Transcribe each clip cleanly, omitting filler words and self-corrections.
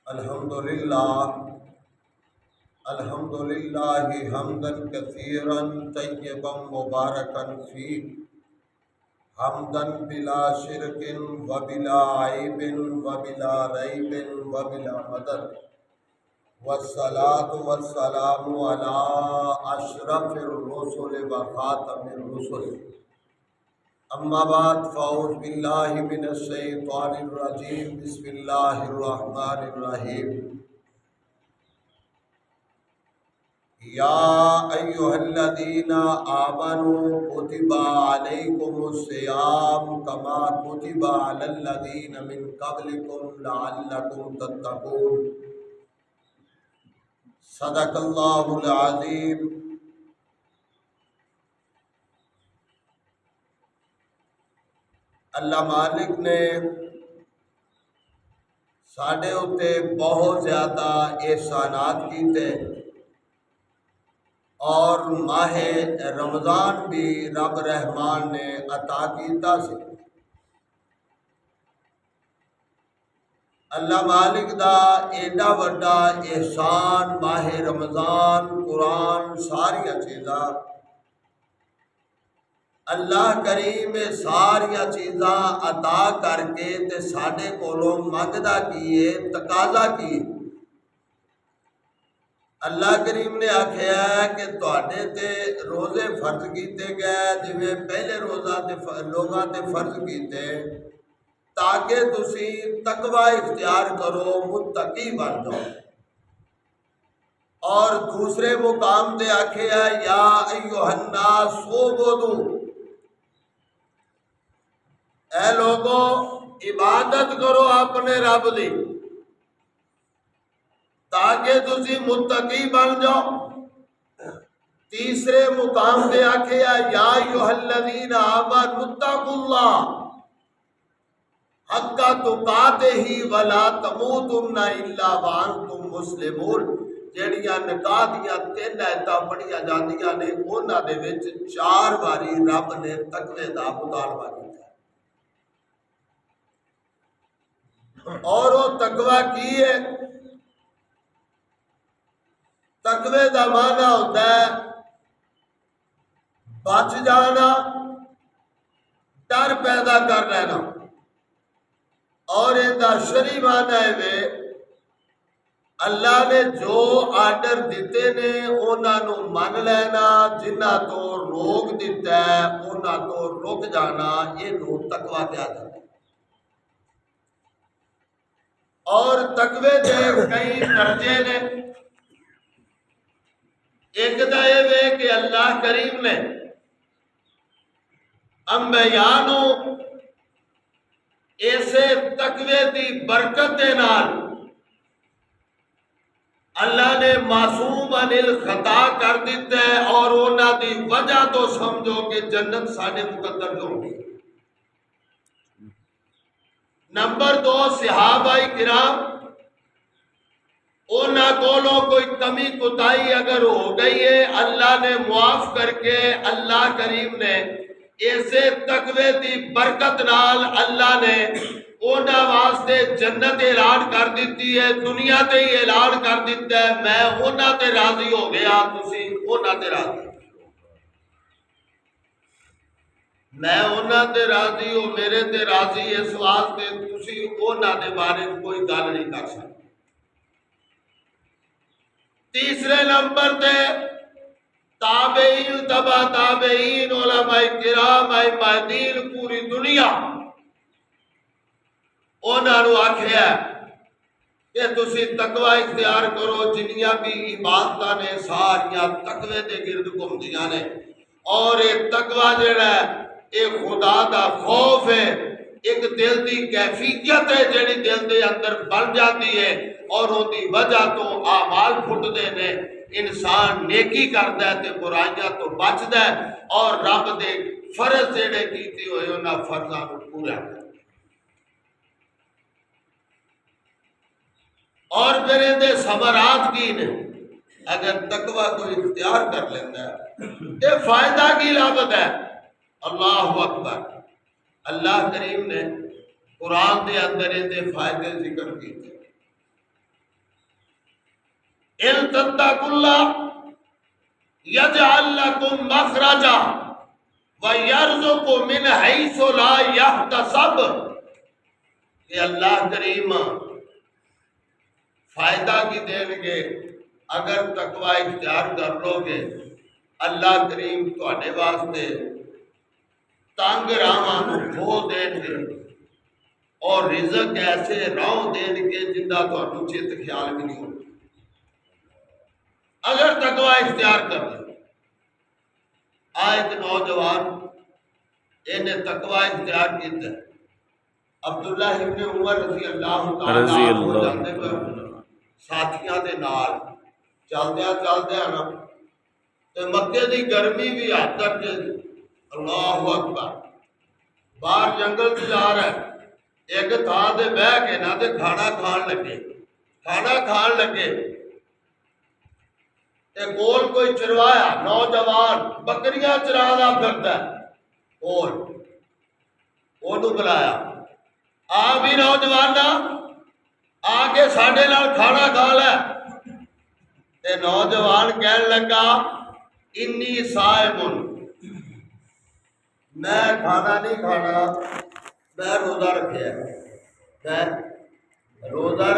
الحمد للہ حمدا کثیرا طیبا مبارکا فیہ حمدا بلا شرک و بلا عیب و بلا ریب و بلا مدد والصلاة والسلام علی اشرف الرسل و خاتم الرسل اما بعد فاعوذ باللہ من الشیطان الرجیم بسم اللہ الرحمن الرحیم یا ایھا الذین آمنوا کتب علیکم الصیام کما کتب علی الذین من قبلکم لعلکم تتقون صدق اللہ العظیم۔ اللہ مالک نے ساڈے اتے بہت زیادہ احسانات کیتے اور ماہ رمضان بھی رب رحمان نے عطا کیتا سی۔ اللہ مالک دا ایڈا وڈا احسان ماہ رمضان، قرآن، ساریاں چیزاں اللہ کریم ساریاں چیزاں عطا کر کے تے ساڈے کولوں منگدا کیے، تقاضا کیے۔ اللہ کریم نے آکھیا ہے کہ تواڈے تے روزے فرض کیتے گئے جویں پہلے روزہ تے لوگاں تے فرض کیتے تاکہ تسی تقوی اختیار کرو، متقی بن جاؤ۔ اور دوسرے مقام تے آکھیا ہے یا ایھا الناس اعبدوا، اے لوگو عبادت کرو اپنے رب دی تاکہ تسی متقی بن جاؤ۔ تیسرے مقام پہ آکھیا یا ایھا الذین آمنوا اتقوا اللہ حق تقاتہ ولا تموتن الا وانتم مسلمون۔ جڑیاں نکاح دیاں 3 آیتاں پڑھیاں جاندیاں نے انہاں دے وچ 4 باری رب نے تقوی دا مطالبہ کیتا اور وہ تقوی کی ہے۔ تقوی دا معنی ہوتا ہے بچ جانا، ڈر پیدا کر لینا، اور ان دا شرعی معنی ہے وے اللہ نے جو آرڈر دیتے نے انہاں نو من لینا، جنہاں تو روک دیتا ہے انہاں تو رک جانا، یہ نو تقوی کہا جاتا ہے۔ اور تقوی دے کئی درجے نے۔ ایک دا یہ کہ اللہ کریم نے انبیاء نو ایسے تقوی دی برکت دے نال اللہ نے معصوم عن الخطا کر دیتا ہے اور انہاں دی وجہ تو سمجھو کہ جنت ساڈے مقدر جو ہوگی۔ نمبر 2 صحابہ کرام، انہاں کولوں کوئی کمی کوتاہی اگر ہو گئی ہے اللہ نے معاف کر کے اللہ کریم نے ایسے تقوی دی برکت نال اللہ نے انہاں واسطے جنت اعلان کر دیتی ہے، دنیا تے ہی اعلان کر دیتا ہے میں انہاں تے راضی ہو گیا، تسی انہاں تے راضی، میں انہاں تے راضی ہو، میرے تے راضی، اس واسطے تسی انہاں دے بارے کوئی گل نہیں کر سکتے۔ تیسرے نمبر تے تابعین، تبع تابعین، علماء کرام، ائمہ دین، پوری دنیا انہاں نو آکھیا کہ تسی تقوی اختیار کرو، جنیاں بھی عبادتاں نے ساریاں تقوی دے گرد گھومدیاں نے، اور یہ تقوی جڑا ہے یہ خدا دا خوف ہے، ایک دل دی کیفیت ہے جڑی دل دے اندر بن جاتی ہے اور ان دی وجہ تو اعمال پھٹدے نے، انسان نیکی کردا ہے تے برائیاں تو بچدا ہے اور رب دے فرض جڑے کیتے ہوئے انہاں فرضاں نو پورا کردا ہے۔ اور پھر ان دے ثمرات کی نے، اگر تقوی کو اختیار کر لیتا ہے یہ فائدہ کی لابد ہے۔ اللہ اکبر، اللہ کریم نے قرآن دے اندر ان دے فائدے ذکر کیتے۔ ان تتقوا اللہ یجعل لکم مخرجا ویرزق من حیث لا یحتسب، کہ اللہ کریم فائدہ کی دیں گے اگر تقوی اختیار کر لو گے۔ اللہ کریم تواڈے واسطے تنگ راہاں کھو دیں گے اور رزق ایسے راہ دیں گے جنہ تانوں چت خیال بھی نہیں ہوگا اگر تقوی اختیار کر لو۔ ایک نوجوان انہیں تقوی اختیار کیتا ہے، عبداللہ ابن عمر رضی اللہ تعالیٰ عنہ جاندے پر ساتھیاں دے نال چلدیاں نا تے مکے دی گرمی بھی حد تک اللہ اکبر، باہر جنگل چ جا رہا ہے، ایک تھان تے بہ کے نہ تے کھانا کھان لگے تے کول کوئی چروایا نوجوان بکریاں چرادا پھردا ہے، کول اونوں بلایا، آ بھی نوجوانا آ کے ساڈے نال کھانا کھا لے۔ تے نوجوان کہن لگا انی صائم، میں کھانا نہیں کھانا، میں روزہ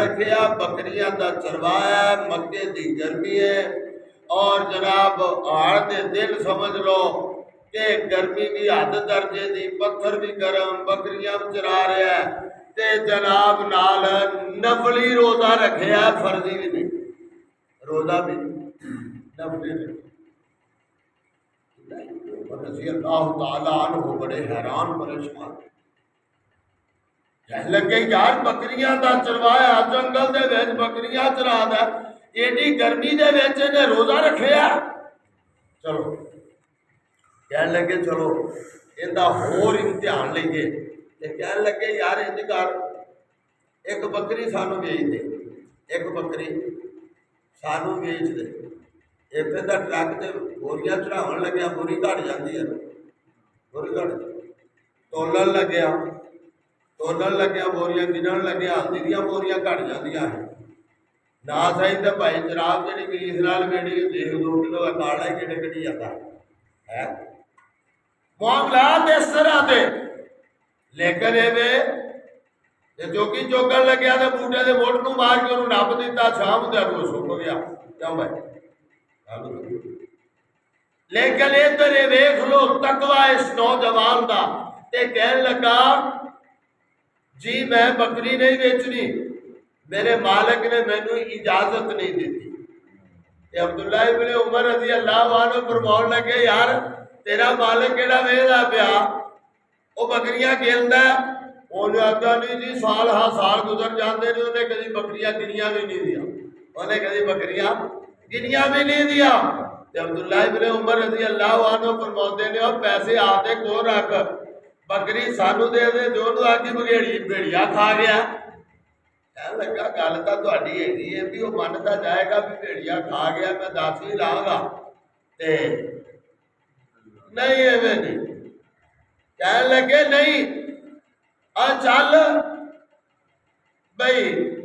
رکھیا، بکریاں دا چروایا، مکے دی گرمی ہے اور جناب ہاڑ دے دن سمجھ لو کہ گرمی بھی حد درجے دی، پتھر بھی گرم، بکریاں بھی چرا رہا ہے تے جناب نال نفلی روزہ رکھیا، فرضی بھی نہیں، روزہ بھی نفلی نہیں۔ رضی اللہ تعالیٰ عنہ بڑے حیران پریشان کہنے لگے یار بکریاں دا چروایا جنگل دے وچ بکریاں چرا دا ایڈی گرمی دے وچ نے روزہ رکھیا، چلو کہنے لگے چلو ایندا ہور امتحان لئیے، تے کہنے لگے یار انج کر ایک بکری سانو بیچ دے، ایک بکری سانو بیچ دے، اتنے دا ٹرک تے بوریاں چڑھاون لگیا، بوری گھٹ جاندی ہے، بوری گھٹ تولن لگیا بوریاں گنن لگیا، دیاں بوریاں گھٹ جاندیاں ہیں، نہ صحیح تے بھائی جناب جڑی گریس نال میری دیکھ 2 کلو کاڑا ہی کٹی جاتا ہے معاملات اس طرح دے۔ لیکن ایویں جوگی چوگن لگیا تے بوٹے دے مڑ نوں مار کے انہوں نپ دیتا، شام دے کو سک گیا، کیوں بھائی؟ لیکن ادھر ویکھ لو تقوی اس نوجوان دا، تے کہن لگا جی میں بکری نہیں بیچنی، میرے مالک نے مینوں اجازت نہیں دیتی۔ تے عبداللہ ابن عمر رضی اللہ عنہ فرماؤن لگے یار تیرا مالک کیڑا ویلا پیا، وہ بکریاں کھیلدا ہے، انہیں آخیا نہیں جی سال ہاں سال گزر جاندے نے، انہیں کدی بکریاں گنیاں بھی نہیں دیا، انہیں کدی بکریاں گنیاں بھی نہیں دیا۔ تے عبداللہ ابن عمر رضی اللہ عنہ فرماتے نے اور پیسے آتے کو رکھ، بکری سانو دے دے، جو نو آگی بھیڑیا کھا گیا۔ کہنے لگا گل تو تہاڈی ہے بھی وہ منتا جائے گا بھی بھیڑیا کھا گیا، میں دس ہی لاں گا، تے نہیں ایویں نہیں، کہنے لگے نہیں چل بھائی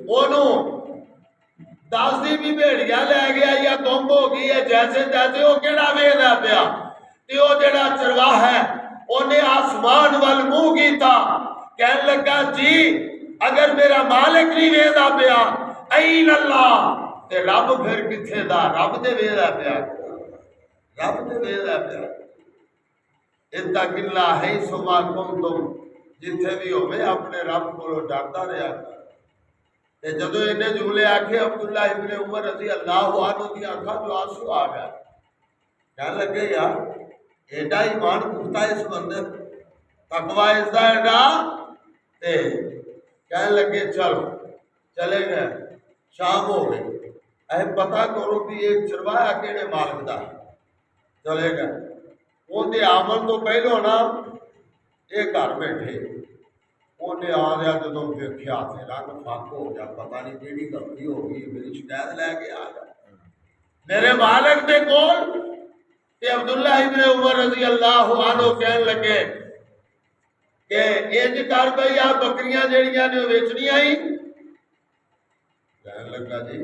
اونوں دس دی بھی بھیڑیا لے گیا یا گم ہو گئی ہے، جیسے جیسے وہ کہڑا ویخدا پیا، تے وہ جڑا چرواہ ہے انہیں آسمان وال منہ کیتا، کہنے لگا جی اگر میرا مالک نہیں ویخدا پیا این اللہ، تے رب پھر کتھے دا، رب تے ویخدا پیا، رب تے ویخدا پیا۔ اتق اللہ حیث ما کنتم، جتھے بھی ہوئے اپنے رب کو ڈردا رہا۔ تے جدو انہیں جملے آکھے عبداللہ ابن عمر رضی اللہ عنہ کی آنکھاں جو آنسو آ گیا، کہنے لگے یار ایڈا ایمان پختہ اس بندے، تقوی اس دا ایڈا، تے کہنے لگے چلو چلے گئے، شام ہو گئی، اے پتہ کرو بھی ایک چروایا کیڑے مالک دا، چلے گئے اون دے آمن تو پہلو نا ایک گھر بیٹھے، انہیں آ گیا جدوں ویکھیا تے رنگ فاق ہو گیا، پتہ نہیں کیڑی غلطی ہو گئی، میری شکایت لے کے آ گیا میرے مالک دے کول۔ تے عبداللہ ابن عمر رضی اللہ عنہ کہنے لگے کہ انج کر بھئی آ بکریاں جڑیاں نے ویچنیاں ہی، کہنے لگا جی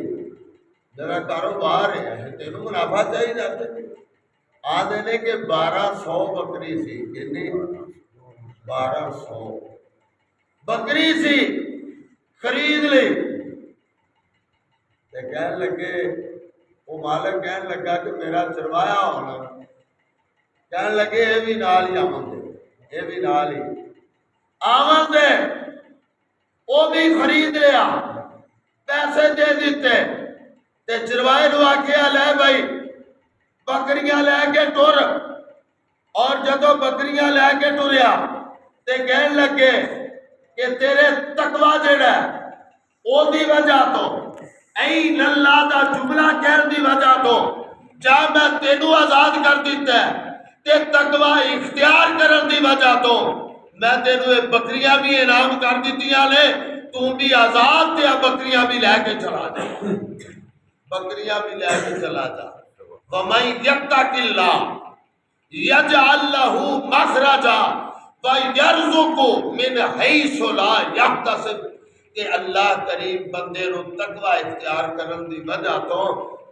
میرا کاروبار ہے تینوں منافع چاہیے آدھے نے کہ 1200 بکری سی کتنی 1200 بکری سی خرید لی تے کہنے لگے وہ مالک کہنے لگا کہ میرا چروایا ہونا کہنے لگے یہ بھی نال ہی آمن دے یہ بھی نال ہی آمن دے وہ بھی خرید لیا پیسے دے دیتے تے چروائے نو آکھیا لے بھائی بکریاں لے کے ٹر اور جدو بکریاں لے کے ٹریا تے کہنے لگے کہ تیرے تقوی جڑا ہے او دی وجہ تو این اللہ دا جملہ کہن دی وجہ تو جا میں تینوں آزاد کر دیتا ہے تے تقوی اختیار کرن دی وجہ تو میں تینوں بکریاں بھی انعام کر دیتیاں نے تو بھی آزاد تے بکریاں بھی لے کے چلا جا بکریاں بھی لے کے چلا جا وَمَن يَتَّقِ اللَّهَ يَجْعَل لَّهُ مَخْرَجًا وَيَرْزُقْهُ مِنْ حَيْثُ لَا يَحْتَسِبُ کہ اللہ کریم بندے نو تقوی اختیار کرن دی وجہ تو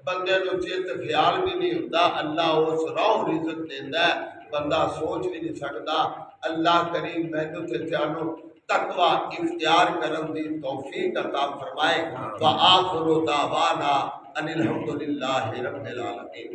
بندے نو چیت خیال بھی نہیں ہوتا اللہ اس روح رزق دیندا ہے بندہ سوچ بھی نہیں سکتا اللہ کریم مینوں تے تانوں تقوی اختیار کرن دی توفیق عطا فرمائے وآخر دعوانا ان الحمد للہ رب العالمین